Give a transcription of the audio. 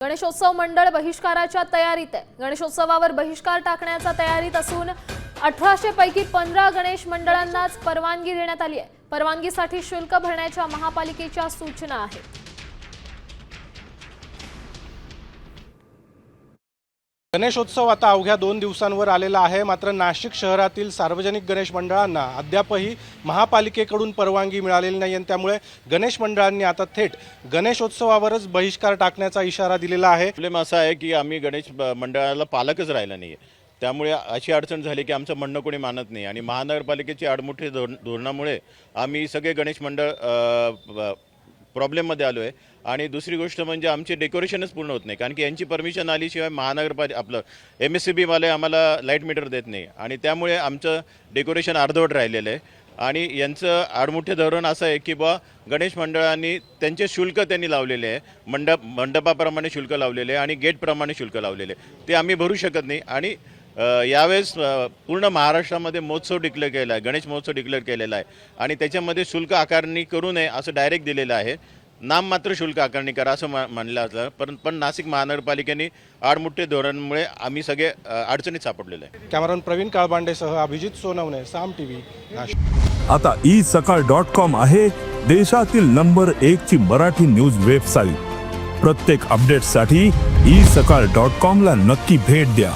गणेशोत्सव मंडळ बहिष्काराच्या तयारीत आहे। गणेशोत्सवावर बहिष्कार टाकण्याच्या तयारीत असून 1800 पैकी 15 गणेश मंडळांनाच परवानगी देण्यात आली आहे। परवानगीसाठी शुल्क भरण्याच्या महापालिकेच्या सूचना आहेत। गणेशोत्सव आता अवघ्या 2 दिवसांवर आलेला आहे। मात्र नाशिक शहरातील सार्वजनिक गणेश मंडळांना अद्यापही महापालिकेकडून परवानगी मिळालेली नाही आणि त्यामुळे गणेश मंडळांनी आता थेट गणेशोत्सवावरच बहिष्कार टाकण्याचा इशारा दिलेला आहे। प्रॉब्लेम असा आहे की आम्ही गणेश मंडळाला पालकच राहिला नाही, त्यामुळे अशी अडचण झाली की आमचं म्हणणं कोणी मानत नाही आणि महानगरपालिकेची आडमुठी धोरणामुळे आम्ही सगळे गणेश मंडळ प्रॉब्लेममध्ये आलो आहे। आणि दुसरी गोष्ट म्हणजे आमचे डेकोरेशनच पूर्ण होत नाही, कारण की यांची परमिशन आल्याशिवाय महानगरपालिका आपलं MSCB वाले आम्हाला लाईट मीटर देत नाही आणि त्यामुळे आमचं डेकोरेशन अर्धवट राहिलेलं आहे। आणि यांचं आडमुठे धोरण असं आहे की बा गणेश मंडळांनी त्यांचे शुल्क त्यांनी लावलेले आहे, मंडपाप्रमाणे शुल्क लावलेले आहे आणि गेटप्रमाणे शुल्क लावलेले आहे, ते आम्ही भरू शकत नाही। आणि यावेळेस पूर्ण महाराष्ट्रामध्ये महोत्सव डिक्लेअर केला आहे, गणेश महोत्सव डिक्लेअर केलेला आहे आणि त्याच्यामध्ये शुल्क आकारणी करू नये असं डायरेक्ट दिलेलं आहे। नाममात्र शुल्क आकारणी करा असं म्हणलं जातं, पण नाशिक महानगरपालिकेने आडमुठे धोरणामुळे आम्ही सगळे अडचणीत सापडलेले आहे। कॅमेरामन प्रवीण काळबांडेसह अभिजित सोनवणे, साम TV, नाशिक। आता isakal.com आहे देशातील नंबर 1 ची मराठी न्यूज वेबसाईट। प्रत्येक अपडेटसाठी isakal.com ला नक्की भेट द्या।